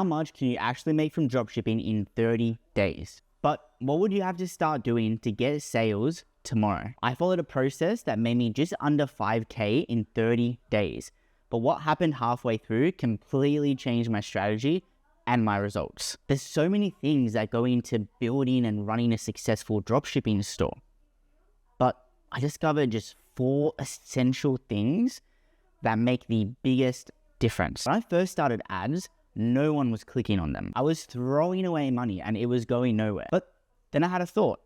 much can you actually make from dropshipping in 30 days? But what would you have to start doing to get sales tomorrow? I followed a process that made me just under 5K in 30 days. But what happened halfway through completely changed my strategy and my results. There's so many things that go into building and running a successful dropshipping store. But I discovered just 4 essential things that make the biggest difference. When I first started ads, no one was clicking on them. I was throwing away money and it was going nowhere. But then I had a thought.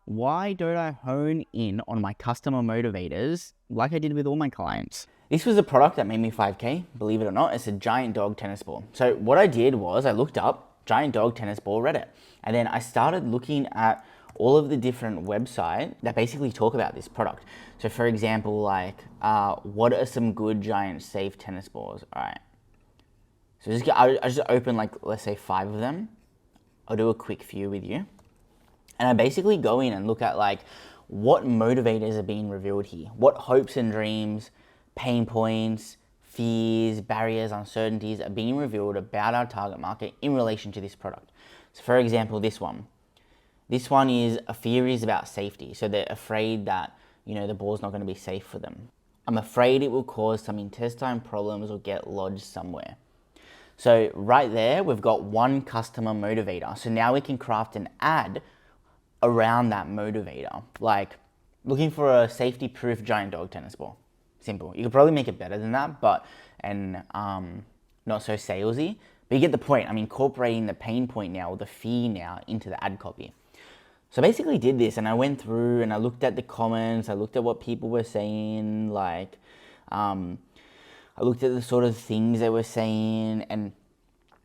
Why don't I hone in on my customer motivators like I did with all my clients? This was a product that made me 5K, believe it or not. It's a giant dog tennis ball. So what I did was I looked up giant dog tennis ball Reddit. And then I started looking at all of the different websites that basically talk about this product. So for example, like, what are some good giant safe tennis balls? All right. So I just open like, let's say 5 of them. I'll do a quick few with you. And I basically go in and look at like, what motivators are being revealed here? What hopes and dreams, pain points, fears, barriers, uncertainties are being revealed about our target market in relation to this product? So for example, this one. This one is a fear is about safety. So they're afraid that, the ball's not going to be safe for them. I'm afraid it will cause some intestine problems or get lodged somewhere. So right there, we've got one customer motivator. So now we can craft an ad around that motivator. Like looking for a safety-proof giant dog tennis ball. Simple. You could probably make it better than that, but not so salesy. But you get the point. I'm incorporating the pain point now, or the fear now, into the ad copy. So I basically did this, and I went through and I looked at the comments. I looked at what people were saying, like I looked at the sort of things they were saying, and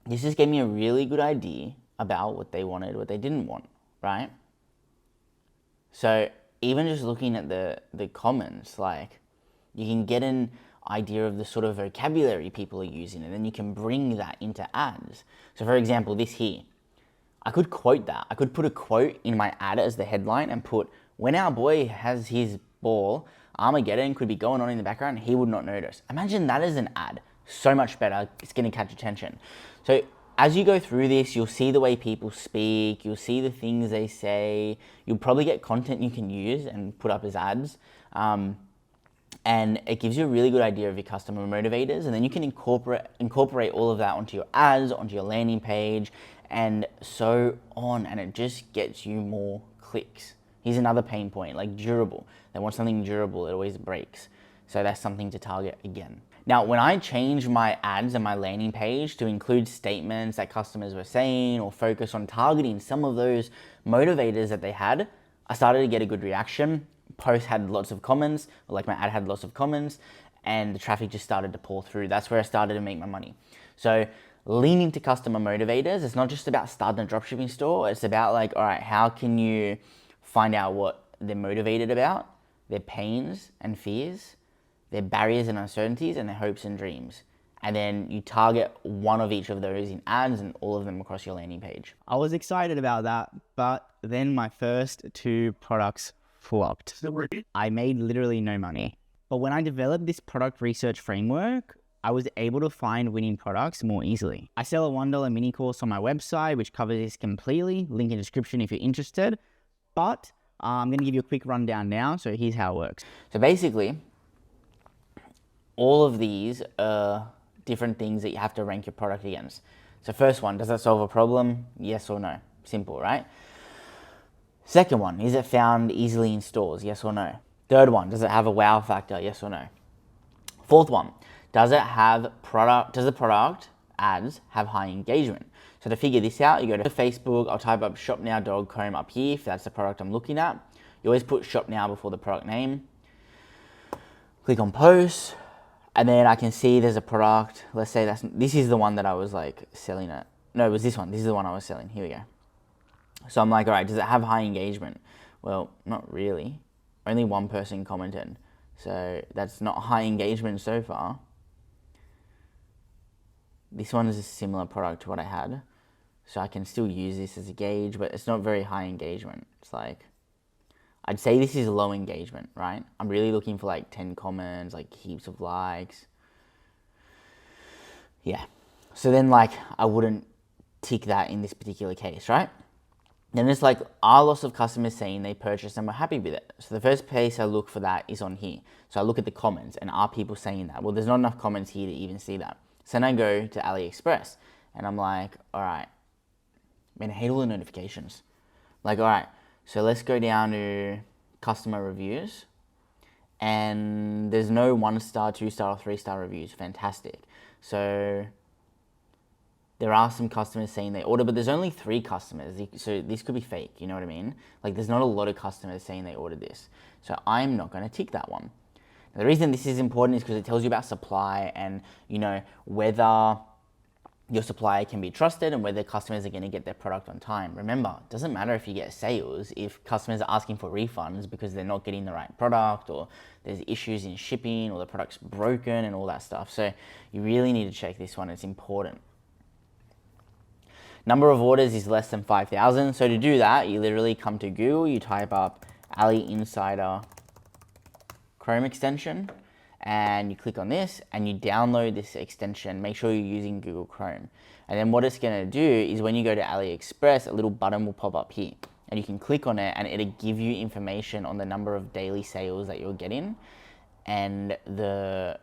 this just gave me a really good idea about what they wanted, what they didn't want, right? So even just looking at the comments, like you can get an idea of the sort of vocabulary people are using, and then you can bring that into ads. So for example, this here, I could quote that. I could put a quote in my ad as the headline and put, when our boy has his ball, Armageddon could be going on in the background, he would not notice. Imagine that as an ad. So much better. It's going to catch attention. So as you go through this, you'll see the way people speak. You'll see the things they say. You'll probably get content you can use and put up as ads. And it gives you a really good idea of your customer motivators. And then you can incorporate all of that onto your ads, onto your landing page, and so on. And it just gets you more clicks. Here's another pain point, like durable. They want something durable, it always breaks. So that's something to target again. Now, when I changed my ads and my landing page to include statements that customers were saying or focus on targeting some of those motivators that they had, I started to get a good reaction. Post had lots of comments, like my ad had lots of comments, and the traffic just started to pour through. That's where I started to make my money. So lean into customer motivators. It's not just about starting a dropshipping store. It's about like, all right, how can you find out what they're motivated about, their pains and fears, their barriers and uncertainties, and their hopes and dreams. And then you target one of each of those in ads and all of them across your landing page. I was excited about that, but then my first 2 products flopped. I made literally no money. But when I developed this product research framework, I was able to find winning products more easily. I sell a $1 mini course on my website, which covers this completely. Link in the description if you're interested. But I'm going to give you a quick rundown now. So here's how it works. So basically, all of these are different things that you have to rank your product against. So first one, does that solve a problem? Yes or no? Simple, right? Second one, is it found easily in stores? Yes or no? Third one, does it have a wow factor? Yes or no? Fourth one, does the product ads have high engagement? So to figure this out, you go to Facebook, I'll type up shop now dog comb up here if that's the product I'm looking at. You always put shop now before the product name. Click on post, and then I can see there's a product. Let's say this is the one that I was like selling at. No, it was this one. This is the one I was selling. Here we go. So I'm like, all right, does it have high engagement? Well, not really. Only one person commented. So that's not high engagement so far. This one is a similar product to what I had. So I can still use this as a gauge, but it's not very high engagement. It's like, I'd say this is low engagement, right? I'm really looking for like 10 comments, like heaps of likes. Yeah. So then like, I wouldn't tick that in this particular case, right? Then it's like, are lots of customers saying they purchased and were happy with it? So the first place I look for that is on here. So I look at the comments, and are people saying that? Well, there's not enough comments here to even see that. So then I go to AliExpress, and I'm like, all right, man, I hate all the notifications. Like, all right, so let's go down to customer reviews, and there's no 1-star, 2-star, or 3-star reviews. Fantastic. So there are some customers saying they order, but there's only 3 customers. So this could be fake, you know what I mean? Like, there's not a lot of customers saying they ordered this. So I'm not going to tick that one. Now, the reason this is important is because it tells you about supply and, you know, whether your supplier can be trusted and whether customers are going to get their product on time. Remember, it doesn't matter if you get sales if customers are asking for refunds because they're not getting the right product, or there's issues in shipping, or the product's broken and all that stuff. So you really need to check this one. It's important. Number of orders is less than 5,000. So to do that, you literally come to Google, you type up Ali Insider Chrome extension, and you click on this and you download this extension. Make sure you're using Google Chrome. And then what it's going to do is when you go to AliExpress, a little button will pop up here, and you can click on it and it'll give you information on the number of daily sales that you're getting, and the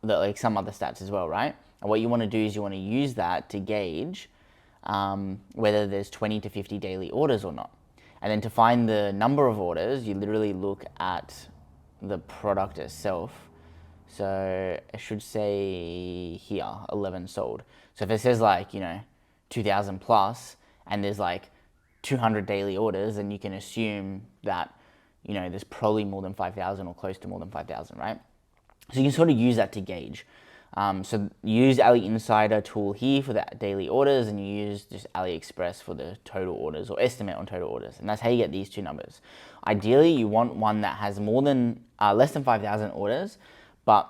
like some other stats as well, right? And what you want to do is you want to use that to gauge whether there's 20 to 50 daily orders or not. And then to find the number of orders, you literally look at the product itself. So it should say here 11 sold. So if it says like, you know, 2,000 plus and there's like 200 daily orders, then you can assume that, you know, there's probably more than 5,000 or close to more than 5,000, right? So you can sort of use that to gauge. So you use Ali Insider tool here for the daily orders, and you use just AliExpress for the total orders or estimate on total orders. And that's how you get these two numbers. Ideally, you want one that has less than 5,000 orders, but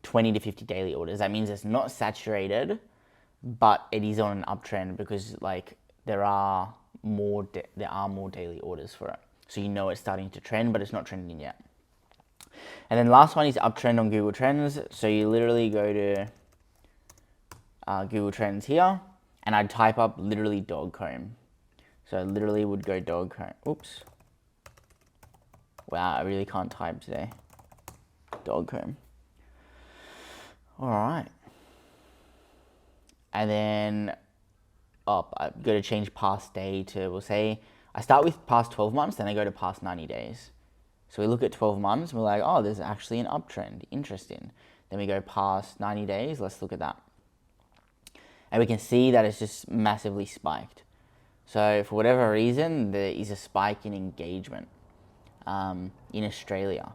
20 to 50 daily orders. That means it's not saturated, but it is on an uptrend because like there are more daily orders for it. So you know it's starting to trend, but it's not trending yet. And then last one is uptrend on Google Trends. So you literally go to Google Trends here, and I'd type up literally dog comb. So I literally would go dog comb. Oops. Wow, I really can't type today. Dog comb. All right. And then I've got to change past day to, we'll say, I start with past 12 months, then I go to past 90 days. So we look at 12 months, and we're like, oh, there's actually an uptrend. Interesting. Then we go past 90 days. Let's look at that. And we can see that it's just massively spiked. So for whatever reason, there is a spike in engagement in Australia.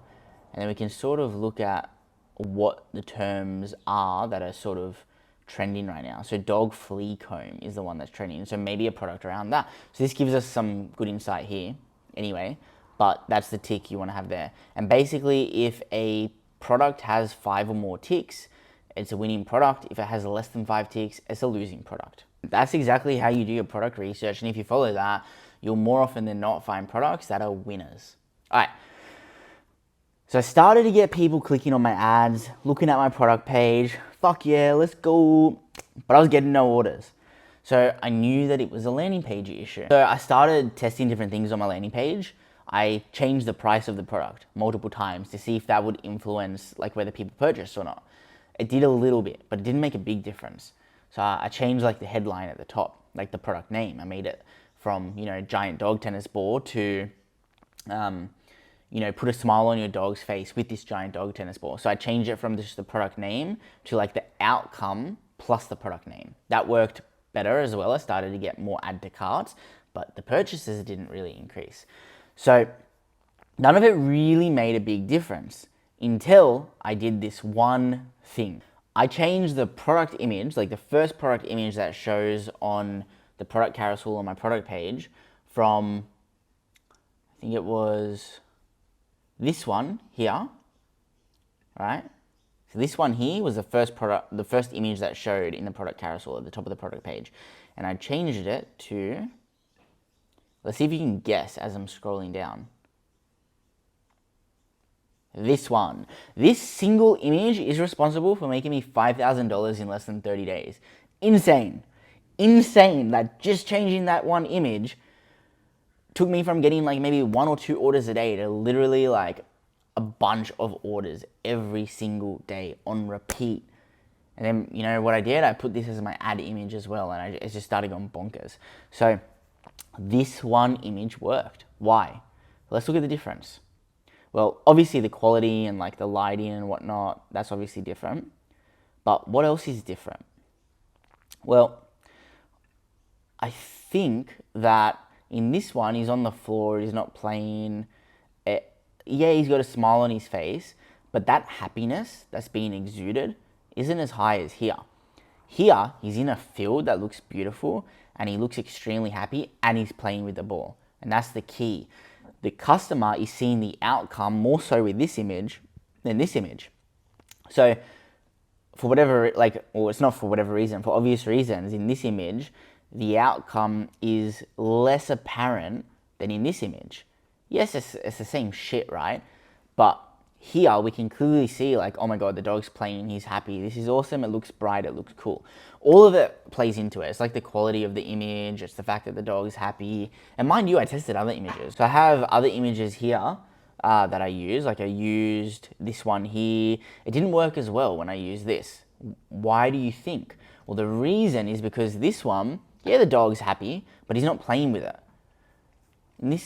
And then we can sort of look at what the terms are that are sort of trending right now. So dog flea comb is the one that's trending. So maybe a product around that. So this gives us some good insight here anyway. But that's the tick you want to have there. And basically, if a product has 5 or more ticks, it's a winning product. If it has less than 5 ticks, it's a losing product. That's exactly how you do your product research. And if you follow that, you'll more often than not find products that are winners. All right. So I started to get people clicking on my ads, looking at my product page. Fuck yeah, let's go. But I was getting no orders. So I knew that it was a landing page issue. So I started testing different things on my landing page. I changed the price of the product multiple times to see if that would influence like whether people purchased or not. It did a little bit, but it didn't make a big difference. So I changed like the headline at the top, like the product name. I made it from, you know, giant dog tennis ball to, you know, put a smile on your dog's face with this giant dog tennis ball. So I changed it from just the product name to like the outcome plus the product name. That worked better as well. I started to get more add to carts, but the purchases didn't really increase. So none of it really made a big difference until I did this one thing. I changed the product image, like the first product image that shows on the product carousel on my product page, from, I think it was this one here, right? So this one here was the first image that showed in the product carousel at the top of the product page. And I changed it to, let's see if you can guess as I'm scrolling down. This one. This single image is responsible for making me $5,000 in less than 30 days. Insane. insane that just changing that one image took me from getting like maybe 1 or 2 orders a day to literally like a bunch of orders every single day on repeat. And then, you know what I did? I put this as my ad image as well, and it just started going bonkers. So this one image worked. Why? Let's look at the difference. Well, obviously the quality and like the lighting and whatnot, that's obviously different. But what else is different? Well, I think that in this one, he's on the floor, he's not playing. Yeah, he's got a smile on his face, but that happiness that's being exuded isn't as high as here. Here, he's in a field that looks beautiful, and he looks extremely happy, and he's playing with the ball. And that's the key. The customer is seeing the outcome more so with this image than this image. So, for whatever, it's not for whatever reason, for obvious reasons, in this image, the outcome is less apparent than in this image. Yes, it's the same shit, right? But here we can clearly see like, oh my God, the dog's playing, he's happy, this is awesome, it looks bright, it looks cool. All of it plays into it. It's like the quality of the image, it's the fact that the dog is happy. And mind you, I tested other images. So I have other images here that I use. Like I used this one here. It didn't work as well when I used this. Why do you think? Well, the reason is because this one, yeah, the dog's happy, but he's not playing with it.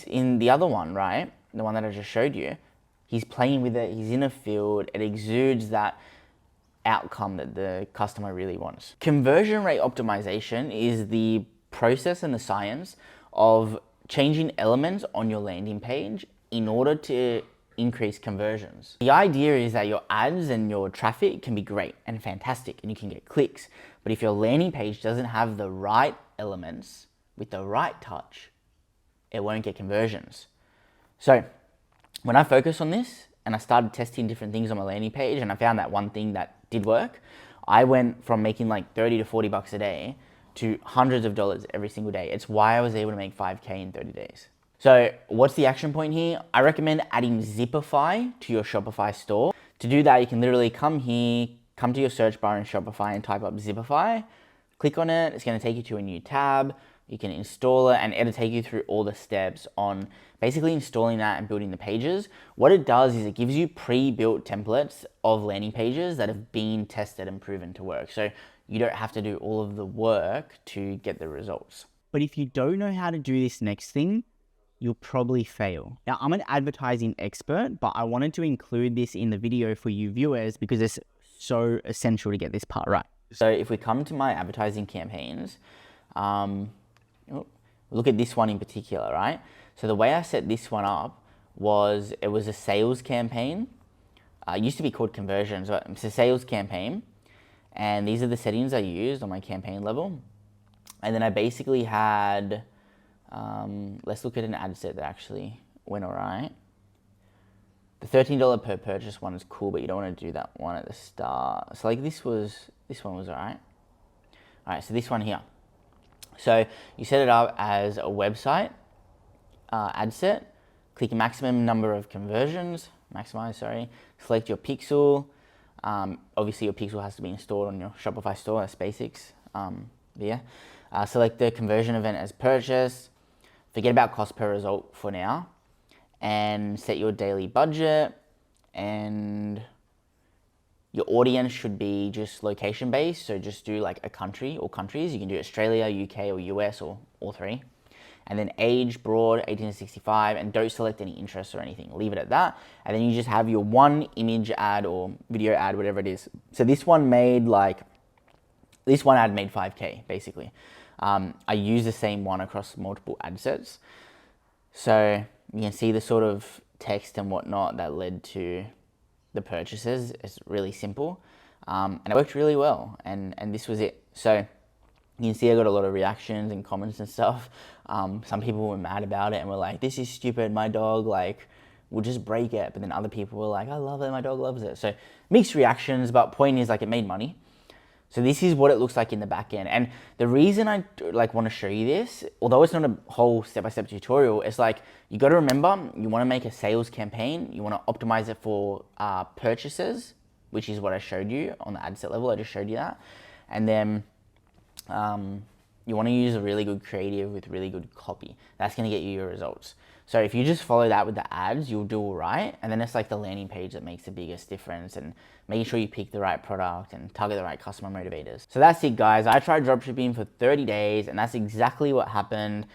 In the other one, right, the one that I just showed you, he's playing with it, he's in a field, it exudes that outcome that the customer really wants. Conversion rate optimization is the process and the science of changing elements on your landing page in order to increase conversions. The idea is that your ads and your traffic can be great and fantastic and you can get clicks, but if your landing page doesn't have the right elements with the right touch, it won't get conversions. So when I focused on this and I started testing different things on my landing page and I found that one thing that did work, I went from making like 30 to 40 bucks a day to hundreds of dollars every single day. It's why I was able to make 5K in 30 days. So what's the action point here? I recommend adding Zipify to your Shopify store. To do that, you can literally come here, come to your search bar in Shopify and type up Zipify, click on it, it's gonna take you to a new tab. You can install it and it'll take you through all the steps on basically installing that and building the pages. What it does is it gives you pre-built templates of landing pages that have been tested and proven to work. So you don't have to do all of the work to get the results. But if you don't know how to do this next thing, you'll probably fail. Now, I'm an advertising expert, but I wanted to include this in the video for you viewers because it's so essential to get this part right. So if we come to my advertising campaigns, look at this one in particular, right? So the way I set this one up was, it was a sales campaign. It used to be called conversions, but it's a sales campaign. And these are the settings I used on my campaign level. And then I basically had, let's look at an ad set that actually went all right. The $13 per purchase one is cool, but you don't want to do that one at the start. So like this one was all right. All right, so this one here. So you set it up as a website ad set, click maximum number of conversions, select your pixel. Obviously your pixel has to be installed on your Shopify store, that's basics. Select the conversion event as purchase, forget about cost per result for now, and set your daily budget, and your audience should be just location based, so just do like a country or countries. You can do Australia, UK, or US, or all three. And then age, broad, 18 to 65, and don't select any interests or anything. Leave it at that. And then you just have your one image ad or video ad, whatever it is. So this one ad made 5K, basically. I use the same one across multiple ad sets. So you can see the sort of text and whatnot that led to the purchases. It's really simple, and it worked really well, and this was it. So you can see I got a lot of reactions and comments and stuff. Some people were mad about it and were like, this is stupid, my dog will just break it. But then other people were like, I love it, my dog loves it. So mixed reactions, but point is it made money. So this is what it looks like in the back end. And the reason I want to show you this, although it's not a whole step-by-step tutorial, it's you got to remember, you want to make a sales campaign. You want to optimize it for purchases, which is what I showed you on the ad set level. I just showed you that. And then You want to use a really good creative with really good copy. That's going to get you your results. So if you just follow that with the ads, you'll do all right. And then it's like the landing page that makes the biggest difference, and making sure you pick the right product and target the right customer motivators. So that's it, guys. I tried dropshipping for 30 days and that's exactly what happened.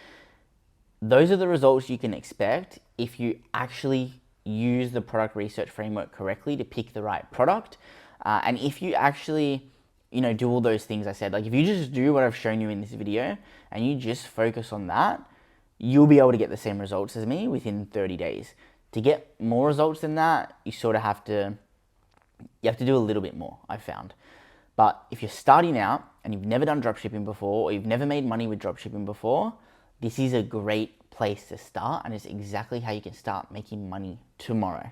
Those are the results you can expect if you actually use the product research framework correctly to pick the right product. And if you actually, do all those things I said, like if you just do what I've shown you in this video and you just focus on that, you'll be able to get the same results as me within 30 days. To get more results than that, you have to do a little bit more, I've found. But if you're starting out and you've never done dropshipping before, or you've never made money with dropshipping before, this is a great place to start, and it's exactly how you can start making money tomorrow.